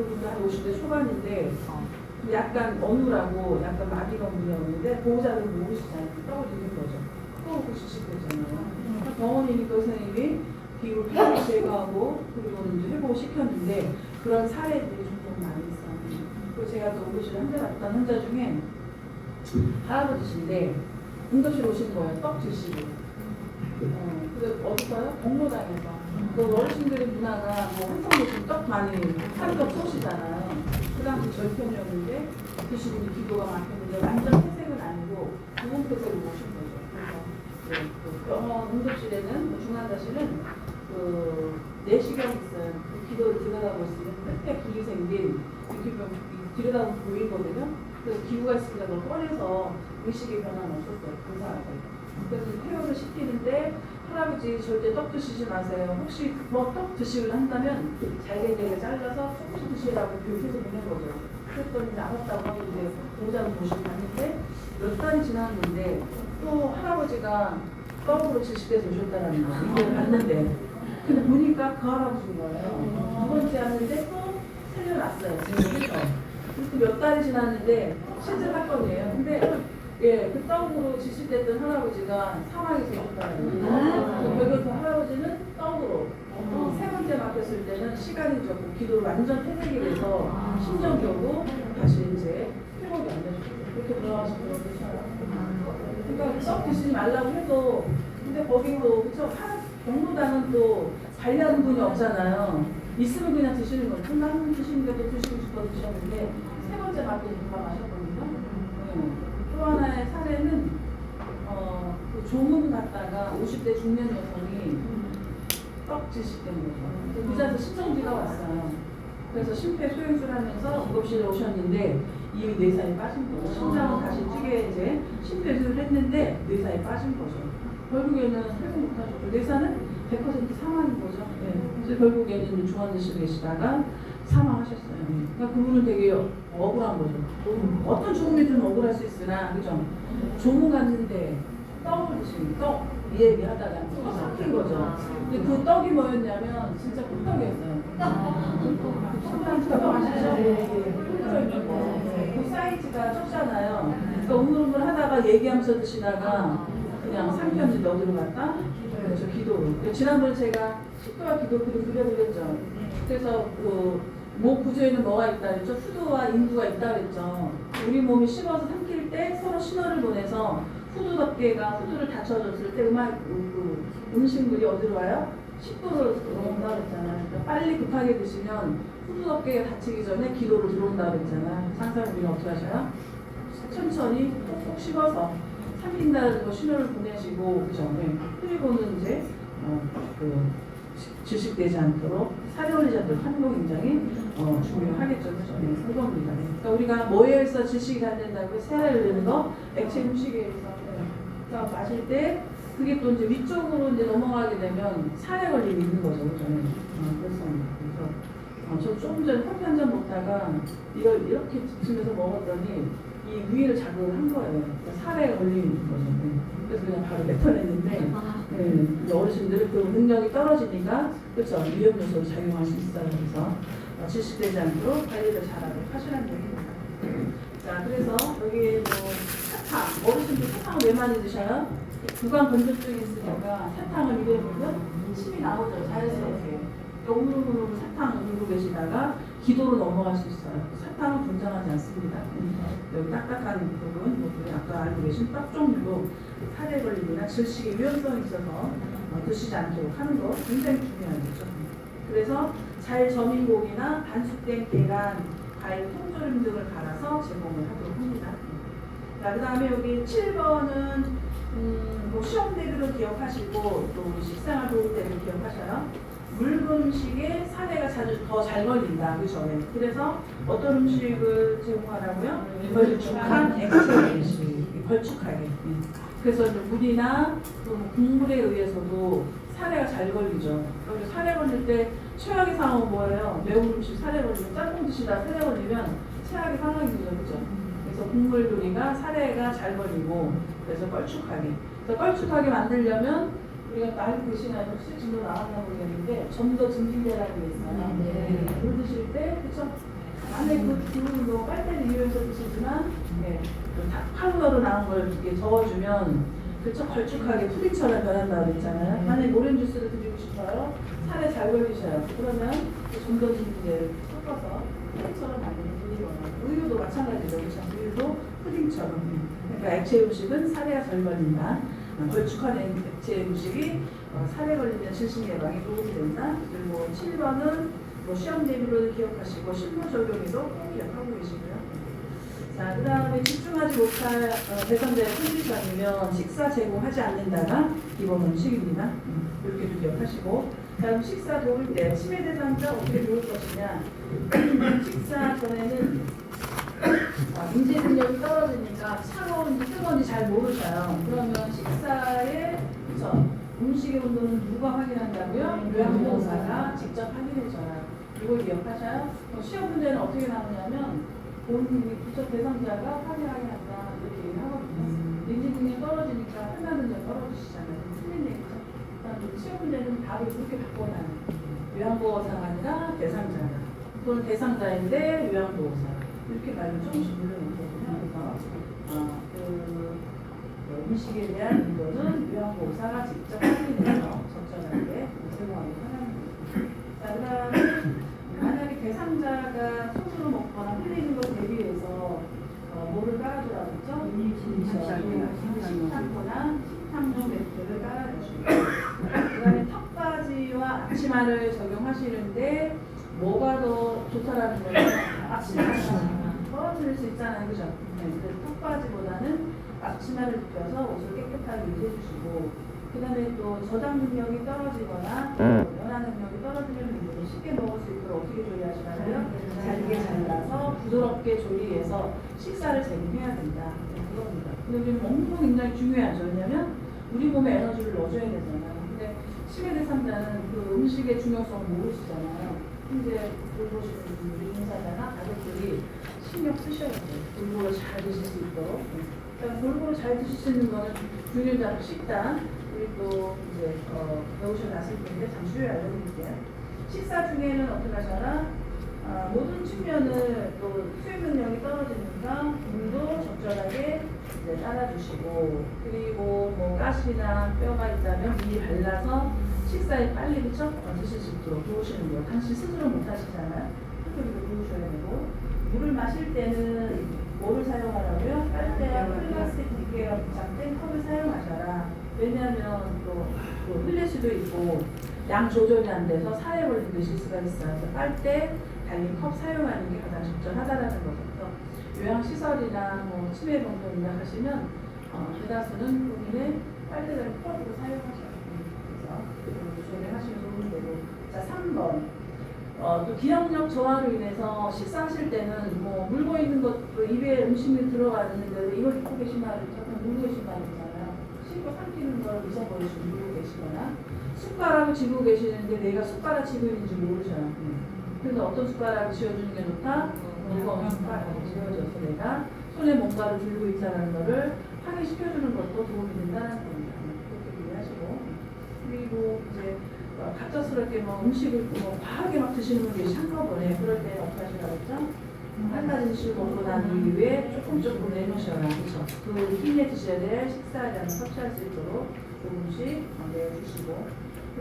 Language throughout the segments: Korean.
그분도 한 50대 초반인데 약간 어눌하고 약간 마비가 문제였는데 보호자를 모르시잖아요. 떨어지는 거죠. 또 지식되잖아요. 병원이니까 선생님이 비율을 바로 제거하고 그리고 이제 회복시켰는데 그런 사례들이 종종 많이 있어요. 그리고 제가 또 응급실에 환자 봤던 환자 중에 할아버지신데 응급실 오신 거예요. 떡 드시고. 근데 어디서요? 경로당에서. 그 어르신들의 문화가 뭐 한성도신 떡 많이 한떡 쏘시잖아요. 그 당시 절편이었는데 드시고 기도가 막혔는데 완전 폐색은 아니고 부분 폐색을 오신 거죠. 그래서 그 병원 응급실에는 중환자실은 그 내시경 있어요. 그 기도를 들여다보고 있으면 끝에 길이 생긴 이렇게 들여다보면 보이거든요. 그래서 기구가 있으니까 그걸 꺼내서 의식의 변화는 없었어요. 근사하게. 그래서 퇴원을 시키는데 할아버지 절대 떡 드시지 마세요. 혹시 뭐 떡 드시려 한다면 잘게 잘라서 조금씩 드시라고 교육해서 보낸 거죠. 그랬더니 나갔다고 하고 이제 보호자를 모시고 갔는데 몇 달이 지났는데 또 할아버지가 떡으로 질식돼서 오셨다는 거예요. 이걸 봤는데 근데 보니까 그 할아버지인 거예요. 두 번째 하는데 또 살려놨어요. 지금 그래서 몇 달이 지났는데 실제 사건이에요. 근데 예, 그 떡으로 지식됐던 할아버지가 사망해서 오셨다는 거예요. 그래서 그 할아버지는 떡으로 세 번째 맡겼을 때는 시간이 적고 기도를 완전 퇴색이 돼서 심정적으로 다시 이제 회복이 안 되셨어요. 그렇게 돌아가신 분들도 있어요. 그러니까 떡 드시지 말라고 해도 근데 거기도 그쵸? 경로당은 또 관리하는 분이 없잖아요. 있으면 그냥 드시는 거예요. 한 드시는데도 드시고 싶어 드셨는데 세 번째 맡겨서 돌아가셨거든요. 또 하나의 사례는 그 조문 갔다가 50대 중년 여성이 떡 지식된 거죠. 그 자리에서 신청지가 왔어요. 그래서 심폐소생술하면서 응급실에 오셨는데 이미 뇌사에 빠진 거죠. 심장을 다시 뛰게 이제 심폐소생술을 했는데 뇌사에 빠진 거죠. 결국에는 회복 못하셨고 뇌사는 100% 사망인 거죠. 네. 그래서 결국에는 중환자실에 계시다가 사망하셨어요. 그러니까 그분은 되게 억울한 거죠. 어떤 죽음이든 억울할 수 있으나, 그죠? 조문 갔는데 떡을 드시는 떡 얘기하다가 떡이 삭힌 거죠. 근데 그 떡이 뭐였냐면 진짜 꿀떡이었어요. 꿀떡 아시죠? 그 사이즈가 적잖아요. 그러니까 우물우물 하다가 얘기하면서 드시다가 그냥 삼켰는데 어디로 갔다? 그렇죠, 기도로. 지난번에 제가 식도와 기도 그려드렸죠. 그래서 목 구조에는 뭐가 있다 그랬죠? 후두와 인두가 있다 그랬죠. 우리 몸이 씹어서 삼킬 때 서로 신호를 보내서 후두덮개가 후두를 닫혀줬을 때 음식물이 어디로 와요? 식도로 들어온다 그랬잖아요. 그러니까 빨리 급하게 드시면 후두덮개가 닫히기 전에 기도로 들어온다 그랬잖아요. 상상 우리는 어떻게 하셔요? 천천히 콕콕 씹어서 삼킨다는 거 신호를 보내시고 그죠? 네. 그리고는 이제 질식되지 않도록 살이 올리지 않도록 하는 거 굉장히 중요하겠죠. 그죠? 네, 그겁니다. 네. 그러니까 우리가 뭐에 의해서 질식이 안 된다고 살이 올리는 거 액체 음식에 의해서 그러니까 마실 때 그게 또 이제 위쪽으로 이제 넘어가게 되면 살에 걸림이 있는 거죠. 그죠? 네. 그렇습니다. 그래서 저 조금 전에 커피 한 잔 먹다가 이걸 이렇게 드시면서 먹었더니 이 위를 자극을 한 거예요. 그러니까 살에 걸리는 거죠. 네. 그래서 그냥 바로 뱉어냈는데 네. 어르신들은 그 능력이 떨어지니까 그렇죠. 위험 요소로 작용할 수 있어요. 그래서 질식되지 않도록 관리를 잘하도록 하시라는 얘기입니다. 자, 그래서 여기 뭐 사탕, 어르신들 사탕을 왜 많이 드셔요? 구강 건조증이 있으니까 사탕을 입에 보면 침이 나오죠. 자연스럽게. 우르르 사탕을 들고 계시다가 기도로 넘어갈 수 있어요. 사탕은 분장하지 않습니다. 여기 딱딱한 부분, 아까 알고 계신 떡 종류로 살에 걸림이나 질식의 위험성이 있어서 드시지 않도록 하는 거 굉장히 중요한 거죠. 그래서 잘 저민 고기나 반숙된 계란, 과일, 통조림 등을 갈아서 제공을 하도록 합니다. 자, 그 다음에 여기 7번은 뭐 시험 대비로 기억하시고 또 식생활 도울 때를 기억하셔요. 묽은 음식에 사례가 더 잘 걸린다. 그죠? 네. 그래서 어떤 음식을 제공하라고요? 걸쭉한 액체 음식. 걸쭉하게. 그래서 물이나 또 국물에 의해서도 사례가 잘 걸리죠. 그래서 사례 걸릴 때 최악의 상황은 뭐예요? 매운 음식 사례 걸리면 짬뽕 드시다 사례 걸리면 최악의 상황이죠. 그죠? 그래서 국물 요리가 사례가 잘 걸리고 그래서 걸쭉하게. 그래서 걸쭉하게 만들려면 우리가 알고 계시나요? 혹시 진도 나왔나 모르겠는데 좀 더 증진되라고 했어요. 물 드실 때 그쵸? 안에 그 부분도 빨대를 이용해서 드시지만, 네, 파우더로 나온 걸 이렇게 저어주면 그쵸 걸쭉하게 푸딩처럼 변한다고 그랬잖아요. 만약에 모렌 주스를 드리고 싶어요. 살에 잘 걸리셔요. 그러면 좀 더 이제 섞어서 푸딩처럼 만드는 분이거나 우유도 마찬가지죠. 그렇죠? 우유도 푸딩처럼. 그러니까 액체 음식은 살에 잘 걸린다. 걸쭉한 액체 음식이 살에 걸리면 질식 예방에 도움이 된다. 그리고 7번은 뭐 시험 대비로 기억하시고 실무 적용에도 꼭 기억하고 계시고요. 자, 그 다음에 집중하지 못할 대상자의 컨디션이면 식사 제공하지 않는다가 기본 원칙입니다. 이렇게도 기억하시고, 다음 식사 도울 때 치매 대상자 어떻게 도울 것이냐. 식사 전에는 인지 능력이 떨어지니까 차가운지 뜨거운지 잘 모르셔요. 그러면 식사에 그쵸? 음식의 온도는 누가 확인한다고요? 요양보호사가 직접 확인해줘요. 이걸 기억하셔요. 시험 문제는 어떻게 나오냐면 본인이 부처 대상자가 확인한다 이렇게 얘기를 하거든요. 인지 능력이 떨어지니까 판단 능력이 떨어지시잖아요. 틀린 얘기죠. 그다음에 시험 문제는 바로 이렇게 바꿔놔요. 요양보호사가 아니라 대상자다. 또는 대상자인데 요양보호사. 이렇게 말을 조금씩 물려놓거든요. 그래서 음식에 대한 인도는 요양보호사가 직접 확인해서 적절하게 제공하기 바랍니다. 자, 그 다음에 만약에 대상자가 손으로 먹거나 흘리는 것 대비해서 뭐를 깔아주라고 했죠? 식탁이나 식탁용 매트를 깔아주시고, 그 다음에 턱받이와 앞치마를 적용하시는데 뭐가 더 좋다라는 거예요? 앞치마가 떨어질 수 있잖아요, 그죠? 네, 턱받이보다는 앞치마를 입혀서 옷을 깨끗하게 유지해주시고, 그 다음에 또 저장 능력이 떨어지거나 연화 능력이 떨어지는 분들은 쉽게 먹을 수 있도록 어떻게 조리하시라고요? 잘게 잘라서 부드럽게 조리해서 식사를 제공해야 된다. 그겁니다. 근데 우리 먹는 거 굉장히 중요하죠. 왜냐면 우리 몸에 에너지를 넣어줘야 되잖아요. 근데 치매 대상자는 그 음식의 중요성을 모르시잖아요. 근데 돌보시는 우리 인사자나 가족들이 신경 쓰셔야 돼요. 골고루 잘 드실 수 있도록. 그러니까 골고루 잘 드실 수 있는 거는 균일잡 식단, 우리 또 이제 배우셔 놨을 텐데 잠시 후에 알려드릴게요. 식사 중에는 어떻게 하셔라? 모든 측면을 또 수행 능력이 떨어지니까 물도 적절하게 이제 따라주시고, 그리고 뭐 가시나 뼈가 있다면 미리 발라서 식사에 빨리 그쵸? 드실 수 있도록 도우시는 거예요. 당신 스스로 못 하시잖아요. 그렇게 도우셔야 되고, 물을 마실 때는 뭐를 사용하라고요? 빨대와 플라스틱 기계가 부착된 컵을 사용하셔라. 왜냐하면 또 흘릴 수도 있고 양 조절이 안 돼서 살에 걸리는 실수가 있어요. 그래서 빨대 달린 컵 사용하는 게 가장 적절하다라는 거죠. 요양시설이나 뭐 치매 병동이나 하시면 대다수는 본인의 빨대 달린 컵으로 사용하셔요. 그래서 조절하시면 좋은 거고. 자, 3번. 또 기억력 저하로 인해서 식사하실 때는 뭐 물고 있는 것, 입에 음식이 들어가는데 이걸 입고 계신 말은 잠깐 물고 계신 말이잖아요. 씹고 삼키는 걸 잊어버리시고 물고 계시거나, 숟가락을 쥐고 계시는데 내가 숟가락 쥐고 있는지 모르셔요. 그래서 어떤 숟가락을 쥐어주는 게 좋다? 무거운 숟가락을 쥐어줘서 내가 손에 뭔가를 들고 있다는 거를 확인시켜주는 것도 도움이 된다는 겁니다. 그렇게 이해하시고, 그리고 이제 갑작스럽게 뭐 음식을 뭐 과하게 막 드시는 분 계시 한꺼번에, 그럴 때 어떻게 하시라고 했죠? 한 가지 음식을 먹고 난 이후에 조금 내놓으셔라. 그렇죠? 그 힘에 드셔야 될 식사량을 섭취할 수 있도록 조금씩 내주시고,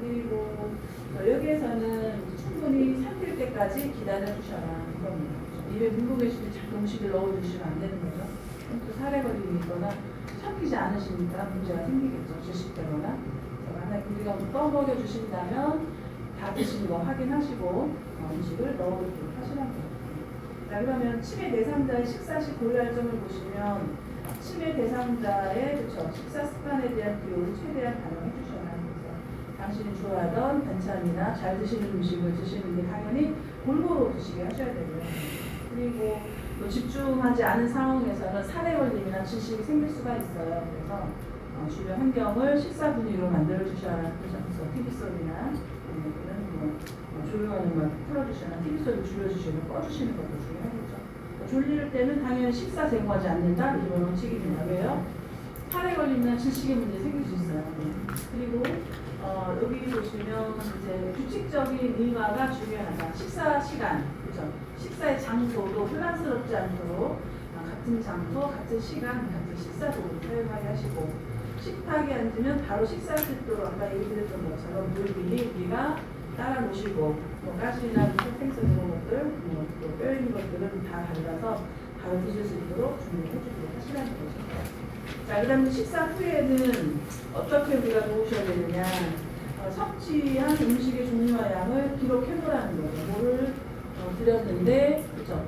그리고 여기에서는 충분히 삼킬 때까지 기다려주셔라. 이겁니다. 입에 물고 계실 때 자꾸 음식을 넣어주시면 안 되는 거죠. 또 살에 걸림이 있거나 삼키지 않으시니까 문제가 생기겠죠. 질식되거나. 만약에 우리가 떠먹여 주신다면 다 드시는 거 확인하시고 음식을 넣어보도록 하시라는 거예요. 자, 그러면 치매 대상자의 식사 시 고려할 점을 보시면 치매 대상자의 그쵸, 식사 습관에 대한 비율을 최대한 반영해 주셔야 합니다. 당신이 좋아하던 반찬이나 잘 드시는 음식을 드시는데 당연히 골고루 드시게 하셔야 되고요. 그리고 또 집중하지 않은 상황에서는 살에 걸림이나 질식이 생길 수가 있어요. 그래서 주변 환경을 식사 분위기로 만들어 주셔야 그래서 TV 소리나 그런 조용한 음악 틀어주시거나 TV 소리 줄여주시고 꺼주시는 것도 중요하겠죠. 졸릴 때는 당연히 식사 제공하지 않는다. 이런 원칙입니다. 왜요? 살에 걸리면 질식의 문제 생길 수 있어요. 그리고 여기 보시면 이제 규칙적인 일과가 중요하다. 식사 시간, 그죠? 식사의 장소도 혼란스럽지 않도록 같은 장소, 같은 시간, 같은 식사 도구를 사용하게 하시고, 식탁에 앉으면 바로 식사할 수 있도록 아까 얘기드렸던 것처럼 물 미리 우리가 따라 놓으시고, 뭐 가시나 생선 이런 것들, 또 뼈 있는 것들은 다 발라서 바로 드실 수 있도록 준비해 주도록 하시라는 거죠. 자, 그 다음에 식사 후에는 어떻게 우리가 도우셔야 되느냐. 섭취한 음식의 종류와 양을 기록해 놓으라는 거죠. 뭐를 드렸는데, 그죠?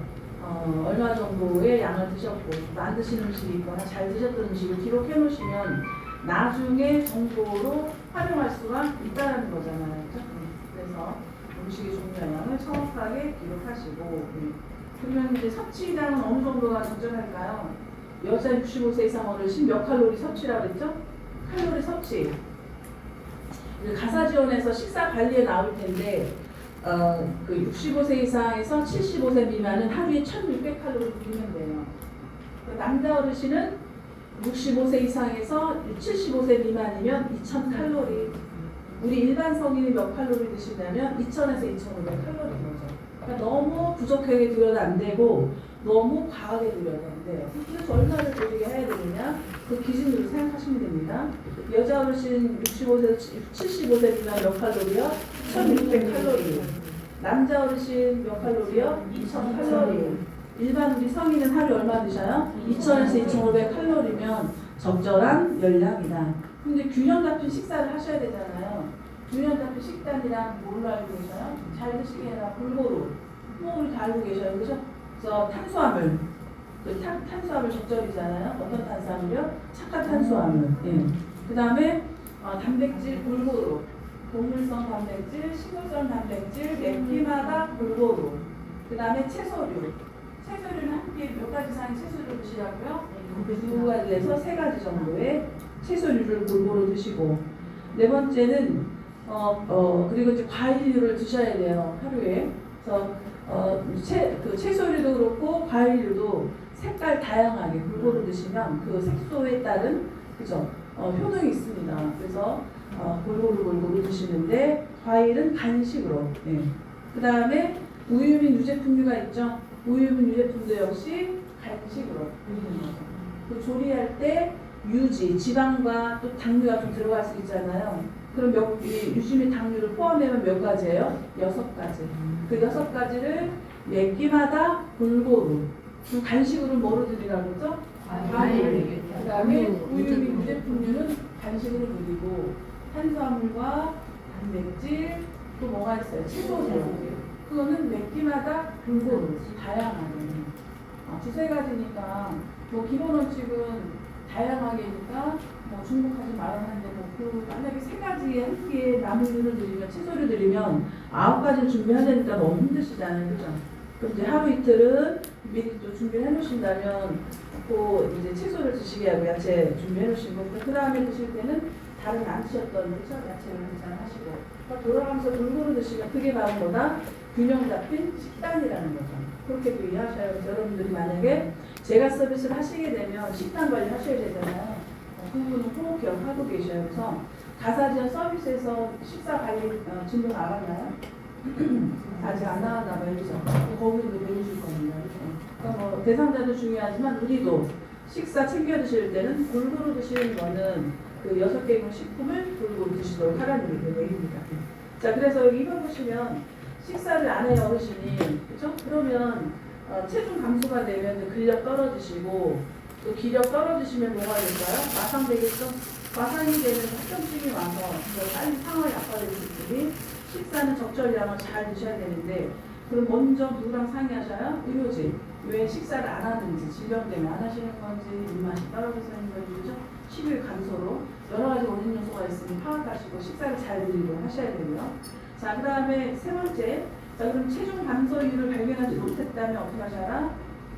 얼마 정도의 양을 드셨고, 안 드신 음식이 있거나 잘 드셨던 음식을 기록해 놓으시면 나중에 정보로 활용할 수가 있다는 거잖아요. 그죠? 그래서 음식의 종류와 양을 정확하게 기록하시고, 그러면 이제 섭취량은 어느 정도가 적절할까요? 여자 65세 이상 어르신 몇 칼로리 섭취라고 그랬죠? 칼로리 섭취. 가사지원에서 식사 관리에 나올 텐데, 그 65세 이상에서 75세 미만은 하루에 1600칼로리 드리면 돼요. 남자 어르신은 65세 이상에서 75세 미만이면 2000칼로리. 우리 일반 성인이 몇 칼로리 드시냐면 2000에서 2500칼로리인 거죠. 그러니까 너무 부족하게 드려도 안 되고 너무 과하게 드려도 안 돼요. 그래서 얼마를 드리게 해야 되느냐? 그 기준으로 생각하시면 됩니다. 여자 어르신 65세, 75세 미만 몇 칼로리요? 1600칼로리. 남자 어르신 몇 칼로리요? 2000칼로리. 일반 우리 성인은 하루에 얼마 드셔요? 2000에서 2500칼로리면 적절한 열량이다. 근데 균형 잡힌 식사를 하셔야 되잖아요. 균형 잡힌 식단이란 뭘로 알고 계셔요? 잘 드시게 해라. 골고루. 뭐 우리 다 알고 계셔요. 그죠? 그래서 탄수화물. 탄수화물 적절이잖아요. 어떤 탄수화물이요? 착한 탄수화물. 예. 그 다음에 단백질 골고루. 동물성 단백질, 식물성 단백질, 몇 끼마다 골고루. 그 다음에 채소류. 채소류는 한 끼에 몇 가지 이상의 채소를 드시라고요? 두 가지에서 세 가지 정도의 채소류를 골고루 드시고, 네 번째는 그리고 이제 과일류를 드셔야 돼요. 하루에. 그래서 그 채소류도 그렇고 과일류도 색깔 다양하게 골고루 드시면 그 색소에 따른, 그죠? 효능이 있습니다. 그래서 골고루 드시는데, 과일은 간식으로. 네. 그 다음에 우유 및 유제품류가 있죠. 우유 및 유제품도 역시 간식으로 드리는 거죠. 그 조리할 때 유지, 지방과 또 당류가 좀 들어갈 수 있잖아요. 그럼 유지 및 당류를 포함하면 몇 가지예요? 6가지. 그 6가지를 몇 끼마다 골고루. 그 간식으로 뭐로 드리라고 그러죠? 과일. 그 다음에 우유 및 유제품류는 간식으로 드리고, 탄수화물과 단백질, 또 뭐가 있어요? 채소류. 그거는 몇 끼마다 골고루 다양하게. 두세 가지니까 뭐 기본 원칙은 다양하게니까 뭐 중복하지 말아는데, 그 만약에 세 가지에 한 끼에 나물류를 드리면, 채소를 드리면 9가지를 준비하려니까 너무 힘드시잖아요. 그죠? 그럼 이제 하루 이틀은 미리 또 준비를 해놓으신다면 그 이제 채소를 드시게 하고 야채 준비해 놓으시고, 그 다음에 드실 때는 다른 안 드셨던 그렇죠? 야채를 한잔 하시고, 그러니까 돌아가면서 골고루 드시면 그게 바로 뭐다? 균형 잡힌 식단이라는 거죠. 그렇게 또 이해하셔야. 여러분들이 만약에 제가 서비스를 하시게 되면 식단 관리 하셔야 되잖아요. 그 부분은 꼭 기억하고 계셔요. 그래서 가사지원 서비스에서 식사 관리 진도 나갔나요? 아직 안 나왔나 봐요. 그래서 거기도 배우실 겁니다. 그러니까 뭐 대상자도 중요하지만 우리도 식사 챙겨 드실 때는 골고루 드시는 거는 그 6개국 식품을 골고루 드시도록 하라는 얘기입니다. 자, 그래서 여기 이거 보시면 식사를 안 해요, 어르신이. 그죠? 그러면 체중 감소가 되면 근력 떨어지시고, 또 기력 떨어지시면 뭐가 될까요? 마상되겠죠? 마상이 되면 합병증이 와서 빨리 상황이 악화될 수 있으니 식사는 적절량을 잘 드셔야 되는데, 그럼 먼저 누구랑 상의하셔요? 의료진. 왜 식사를 안 하는지, 질병 때문에 안 하시는 건지, 입맛이 떨어져서 하는 건지, 그죠? 식욕 감소로 여러 가지 원인 요소가 있으니 파악하시고 식사를 잘 드리도록 하셔야 되고요. 자, 그 다음에 세 번째. 자, 그럼 체중 감소율을 발견하지 못했다면 어떻게 하셔라?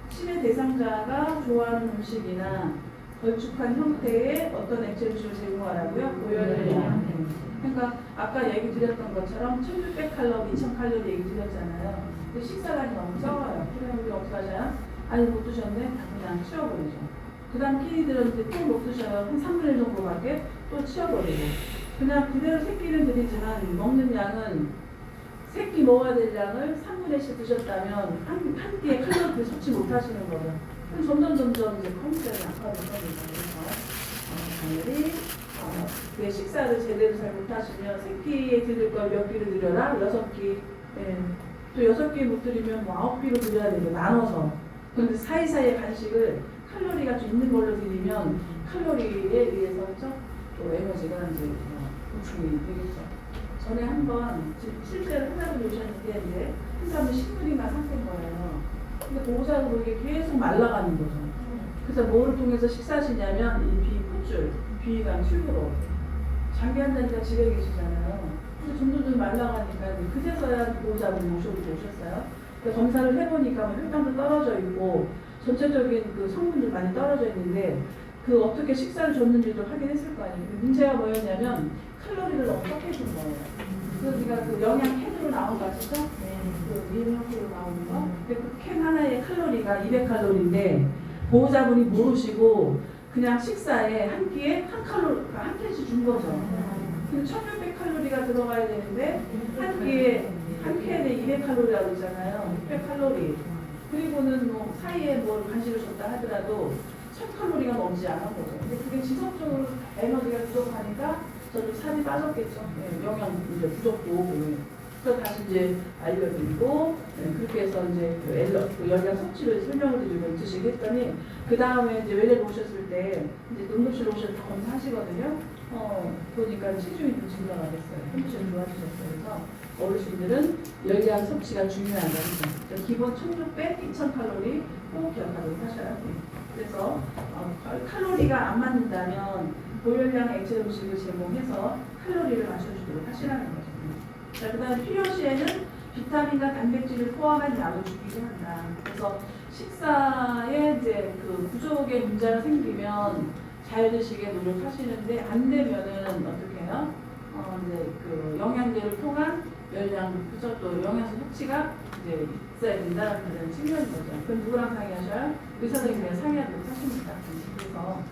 치매 대상자가 좋아하는 음식이나 걸쭉한 형태의 어떤 액체 음식을 제공하라고요? 고열량. 그러니까 아까 얘기 드렸던 것처럼 1600칼로리, 2000칼로리 얘기 드렸잖아요. 근데 식사량이 너무 적어요. 그러면 우리 어떻게 하셔요? 아니 못 드셨네? 다 그냥 치워버리죠. 그 다음 끼니 들었는데 또 못 드셔요. 한 3분의 1 정도밖에 또 치워버리고. 그냥 그대로 새끼는 드리지만 먹는 양은 새끼 먹어야 될 양을 3분의 1씩 드셨다면 한 끼에 칼로리를 섭취 못 하시는 거죠. 그럼 점점 이제 컨디션이 악화되는 거죠. 당연히 그 식사를 제대로 잘 못하시면 새끼에 드릴 걸 몇 끼를 드려라? 6끼. 예. 또 6끼 못 드리면 뭐 9끼로 드려야 되고 나눠서. 그런데 사이사이에 간식을 칼로리가 좀 있는 걸로 드리면 칼로리에 의해서 그렇죠? 또 에너지가 이제 보충이 되겠죠. 전에 한번 실제로 환자분이 오셨는데 이제 한 사람은 식물인가 상태인 거예요. 근데 보호자로 이게 계속 말라가는 거죠. 그래서 뭐를 통해서 식사하시냐면 이 비포줄, 비위관 튜브로 장기 환자니까 집에 계시잖아요. 근데 점점 말라가니까 그제서야 보호자분이 오셨어요. 그래서 검사를 해보니까 뭐 혈당도 떨어져 있고 전체적인 그 성분도 많이 떨어져 있는데 그 어떻게 식사를 줬는지도 확인했을 거 아니에요. 문제가 뭐였냐면 칼로리를 너무 섞해준 거예요. 그래서 우리가 그 영양 캔으로 나온 거 아시죠? 그 미음 형태로 나오는 거. 근데 그 캔 하나의 칼로리가 200칼로리인데 보호자분이 모르시고 그냥 식사에 한 끼에 한 캔씩 준 거죠. 근데 1600칼로리가 들어가야 되는데 한 끼에 한 캔에 200칼로리라고 있잖아요. 600칼로리. 그리고는 뭐 사이에 뭘 간식을 줬다 하더라도 1000칼로리가 넘지 않은 거죠. 근데 그게 지속적으로 에너지가 부족하니까 저도 살이 빠졌겠죠. 네, 영양 이제 부족도. 그래서 다시 이제 알려드리고 그렇게 해서 이제 그 열량 섭취를 설명을 드리고 드시게 했더니 그 다음에 이제 외래를 오셨을 때 이제 응급실로 오셔서 검사하시거든요. 보니까 체중이 좀 증가가 됐어요. 컨디션이 좋아지셨어요. 그래서 어르신들은 열량 섭취가 중요하다는 거. 기본 1600, 2000칼로리 꼭 기억하도록 하셔야 돼요. 그래서 칼로리가 안 맞는다면 고열량 액체 음식을 제공해서 칼로리를 맞춰주도록 하시라는 거죠. 자, 그 다음에 필요시에는 비타민과 단백질을 포함한 약을 주기도 한다. 그래서 식사에 이제 그 부족의 문제가 생기면 잘 드시게 노력하시는데 안 되면은 어떻게 해요? 이제 그 영양제를 통한 열량, 그죠? 또 영양소 섭취가 이제 있어야 된다는 그런 측면인 거죠. 그럼 누구랑 상의하셔요? 의사 선생님이랑 상의하도록 하십니다. 그래서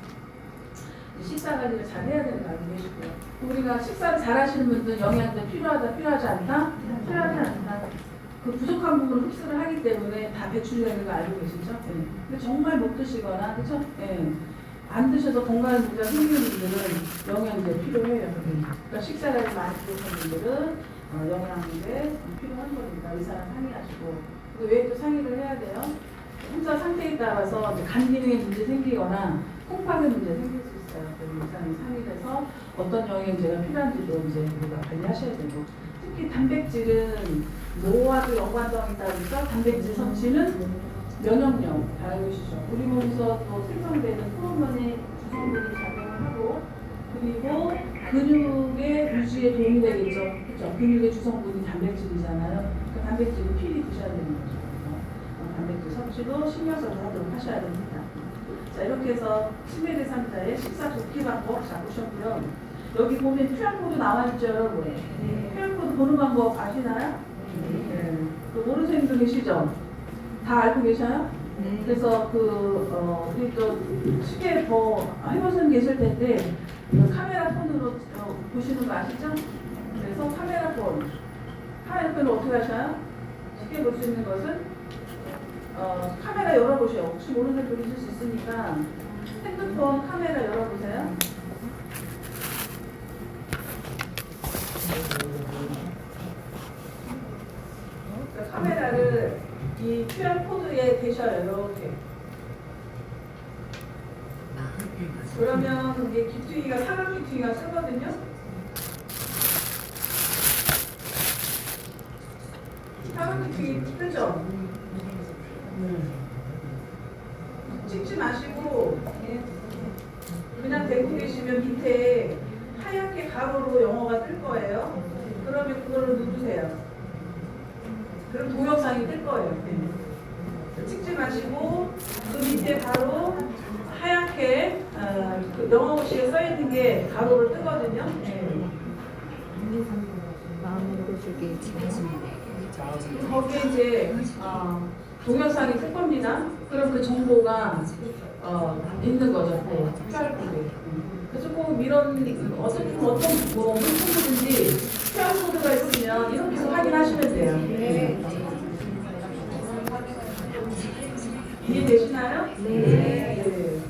식사 관리를 잘 해야 되는 거 알고 계시고요. 우리가 식사를 잘 하시는 분들은 영양제 필요하다, 필요하지 않다? 필요하지 않다. 그 부족한 부분을 흡수를 하기 때문에 다 배출되는 거 알고 계시죠? 네. 근데 정말 못 드시거나, 그쵸? 네. 안 드셔서 건강 문제가 생기는 분들은 영양제 필요해요. 그러니까 식사를 많이 부족한 분들은 영양제 필요한 겁니다. 의사랑 상의하시고. 왜 또 상의를 해야 돼요? 혼자 상태에 따라서 간 기능에 문제 생기거나 콩팥에 문제 생길 수 있어요. 그래서 의사랑 상의를 해서 어떤 영양제가 필요한지도 이제 우리가 관리하셔야 되고. 특히 단백질은 노화도 연관성이 있다 보니까 단백질 섭취는 면역력 잘 알고 계시죠? 우리 몸에서 또 생성되는 호르몬의 주성분이 작용을 하고 그리고 근육의 유지에 도움이 되겠죠. 그렇죠? 근육의 주성분이 단백질이잖아요. 그 단백질을 필히 드셔야 되는 거죠. 그래서 단백질 섭취도 신경 써서 하도록 하셔야 됩니다. 자, 이렇게 해서 치매 대상자의 식사 조기 방법 잡으셨고요. 여기 보면 QR코드 나와 있죠, 여러분. QR코드 보는 방법 아시나요? 네. 모르시는 분도 계시죠? 다 알고 계셔요? 네. 그래서 우리 또 쉽게 뭐 해보시는 계실 텐데 카메라 폰으로 보시는 거 아시죠? 그래서 카메라폰을 어떻게 하셔요? 쉽게 볼 수 있는 것은 카메라 열어보세요. 혹시 모르는 분이 있을 수 있으니까 핸드폰 카메라 열어보세요. 그러니까 카메라를 이 QR코드에 대셔요. 이렇게. 그러면 이게 귀퉁이가 사각 귀퉁이가 쓰거든요. 사각 귀퉁이 뜨죠? 찍지 마시고 그냥 대고 계시면 밑에 하얗게 가로로 영어가 뜰 거예요. 그러면 그거를 누르세요. 그럼 동영상이 뜰 거예요. 찍지 마시고 그 밑에 바로 하얗게 그 영어 글씨에 써 있는 게 가로로 뜨거든요. 마음으로 주기 거기에 이제 동영상이 뜰 겁니다. 그럼 그 정보가 있는 거죠. QR코드. 그래서 꼭 이런 어떤 뭐 물품이든지 QR코드가 있으면 이렇게 해서 확인하시면 돼요. 이해되시나요? 네.